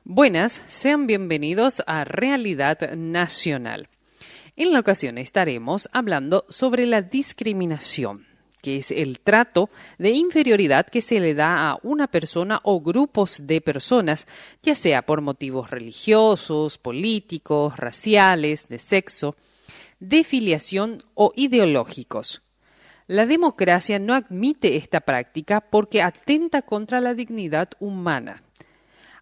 Buenas, sean bienvenidos a Realidad Nacional. En la ocasión estaremos hablando sobre la discriminación, que es el trato de inferioridad que se le da a una persona o grupos de personas, ya sea por motivos religiosos, políticos, raciales, de sexo, de filiación o ideológicos. La democracia no admite esta práctica porque atenta contra la dignidad humana,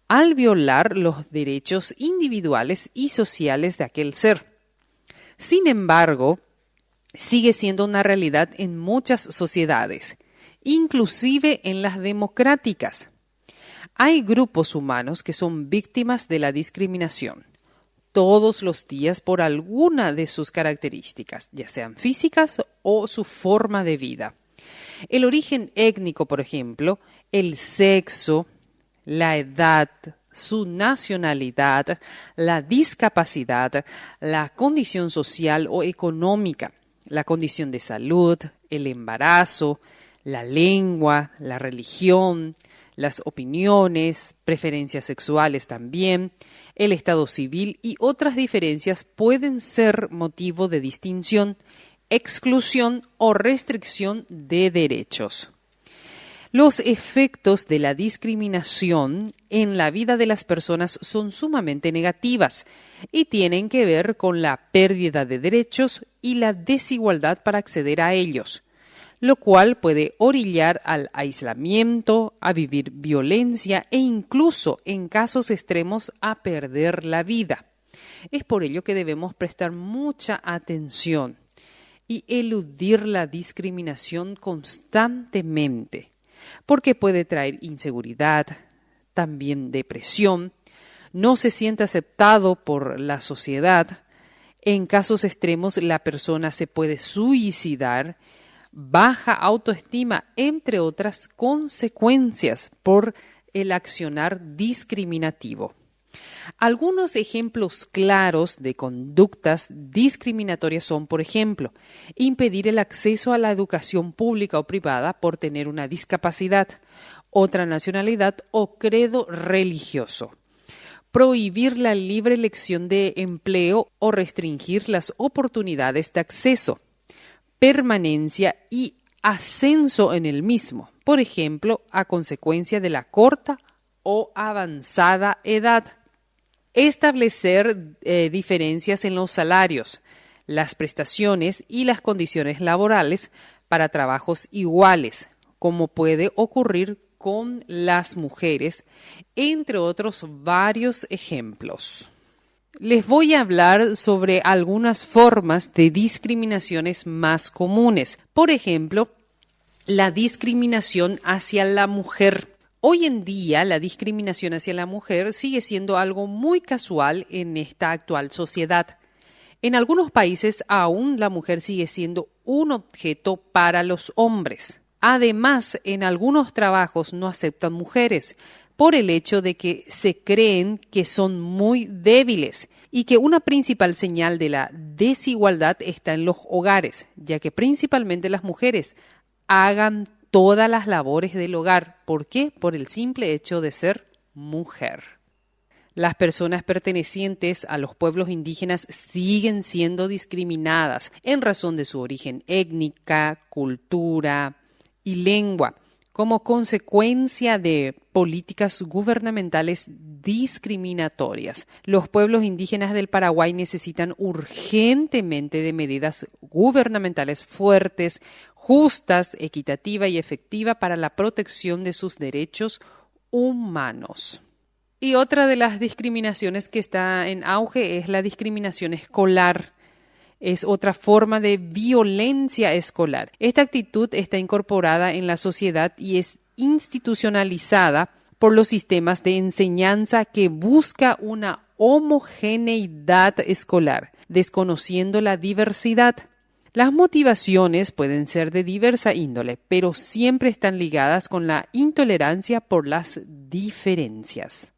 al violar los derechos individuales y sociales de aquel ser. Sin embargo, sigue siendo una realidad en muchas sociedades, inclusive en las democráticas. Hay grupos humanos que son víctimas de la discriminación todos los días por alguna de sus características, ya sean físicas o su forma de vida. El origen étnico, por ejemplo, el sexo, la edad, su nacionalidad, la discapacidad, la condición social o económica, la condición de salud, el embarazo, la lengua, la religión, las opiniones, preferencias sexuales también, el estado civil y otras diferencias pueden ser motivo de distinción, exclusión o restricción de derechos. Los efectos de la discriminación en la vida de las personas son sumamente negativas y tienen que ver con la pérdida de derechos y la desigualdad para acceder a ellos, lo cual puede orillar al aislamiento, a vivir violencia e incluso, en casos extremos, a perder la vida. Es por ello que debemos prestar mucha atención y eludir la discriminación constantemente, porque puede traer inseguridad, también depresión, no se siente aceptado por la sociedad. En casos extremos, la persona se puede suicidar, baja autoestima, entre otras consecuencias por el accionar discriminativo. Algunos ejemplos claros de conductas discriminatorias son, por ejemplo, impedir el acceso a la educación pública o privada por tener una discapacidad, otra nacionalidad o credo religioso, prohibir la libre elección de empleo o restringir las oportunidades de acceso, permanencia y ascenso en el mismo, por ejemplo, a consecuencia de la corta o avanzada edad. Establecer diferencias en los salarios, las prestaciones y las condiciones laborales para trabajos iguales, como puede ocurrir con las mujeres, entre otros varios ejemplos. Les voy a hablar sobre algunas formas de discriminaciones más comunes. Por ejemplo, la discriminación hacia la mujer. Hoy en día, la discriminación hacia la mujer sigue siendo algo muy casual en esta actual sociedad. En algunos países, aún la mujer sigue siendo un objeto para los hombres. Además, en algunos trabajos no aceptan mujeres por el hecho de que se creen que son muy débiles y que una principal señal de la desigualdad está en los hogares, ya que principalmente las mujeres hagan todas las labores del hogar. ¿Por qué? Por el simple hecho de ser mujer. Las personas pertenecientes a los pueblos indígenas siguen siendo discriminadas en razón de su origen étnica, cultura y lengua, como consecuencia de políticas gubernamentales discriminatorias. Los pueblos indígenas del Paraguay necesitan urgentemente de medidas gubernamentales fuertes, justas, equitativas y efectivas para la protección de sus derechos humanos. Y otra de las discriminaciones que está en auge es la discriminación escolar. Es otra forma de violencia escolar. Esta actitud está incorporada en la sociedad y es institucionalizada por los sistemas de enseñanza que busca una homogeneidad escolar, desconociendo la diversidad. Las motivaciones pueden ser de diversa índole, pero siempre están ligadas con la intolerancia por las diferencias.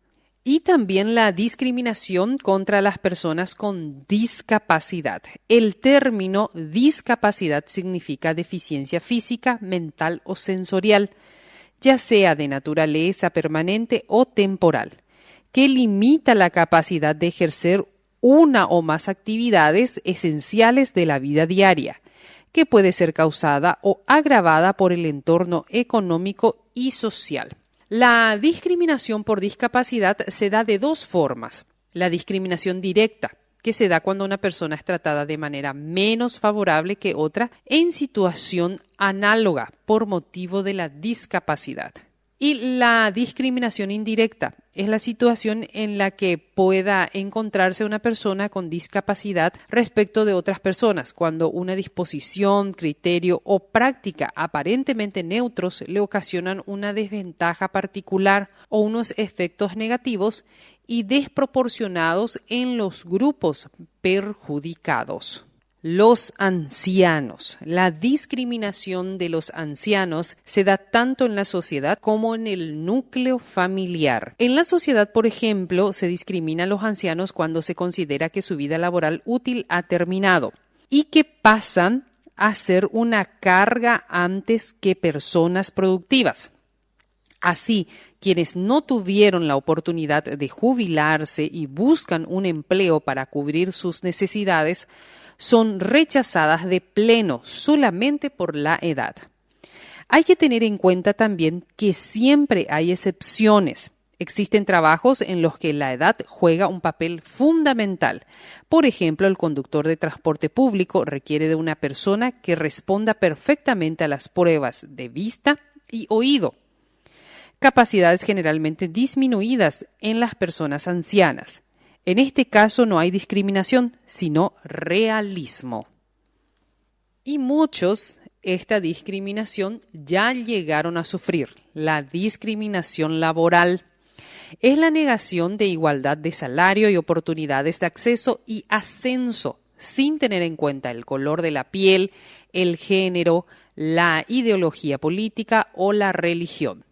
Y también la discriminación contra las personas con discapacidad. El término discapacidad significa deficiencia física, mental o sensorial, ya sea de naturaleza permanente o temporal, que limita la capacidad de ejercer una o más actividades esenciales de la vida diaria, que puede ser causada o agravada por el entorno económico y social. La discriminación por discapacidad se da de dos formas. La discriminación directa, que se da cuando una persona es tratada de manera menos favorable que otra en situación análoga por motivo de la discapacidad. Y la discriminación indirecta es la situación en la que pueda encontrarse una persona con discapacidad respecto de otras personas, cuando una disposición, criterio o práctica aparentemente neutros le ocasionan una desventaja particular o unos efectos negativos y desproporcionados en los grupos perjudicados. Los ancianos. La discriminación de los ancianos se da tanto en la sociedad como en el núcleo familiar. En la sociedad, por ejemplo, se discrimina a los ancianos cuando se considera que su vida laboral útil ha terminado y que pasan a ser una carga antes que personas productivas. Así, quienes no tuvieron la oportunidad de jubilarse y buscan un empleo para cubrir sus necesidades, son rechazadas de pleno solamente por la edad. Hay que tener en cuenta también que siempre hay excepciones. Existen trabajos en los que la edad juega un papel fundamental. Por ejemplo, el conductor de transporte público requiere de una persona que responda perfectamente a las pruebas de vista y oído. Capacidades generalmente disminuidas en las personas ancianas. En este caso no hay discriminación, sino realismo. Y muchos esta discriminación ya llegaron a sufrir. La discriminación laboral es la negación de igualdad de salario y oportunidades de acceso y ascenso, sin tener en cuenta el color de la piel, el género, la ideología política o la religión.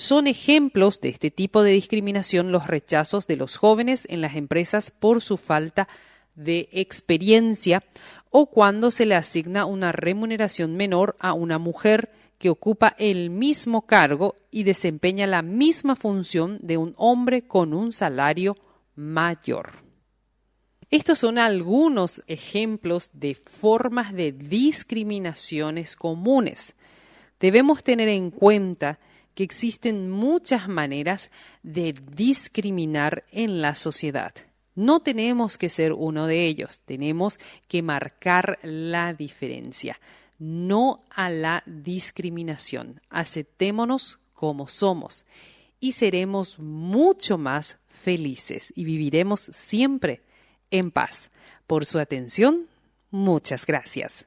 Son ejemplos de este tipo de discriminación los rechazos de los jóvenes en las empresas por su falta de experiencia o cuando se le asigna una remuneración menor a una mujer que ocupa el mismo cargo y desempeña la misma función de un hombre con un salario mayor. Estos son algunos ejemplos de formas de discriminaciones comunes. Debemos tener en cuenta que existen muchas maneras de discriminar en la sociedad. No tenemos que ser uno de ellos, tenemos que marcar la diferencia. No a la discriminación. Aceptémonos como somos y seremos mucho más felices y viviremos siempre en paz. Por su atención, muchas gracias.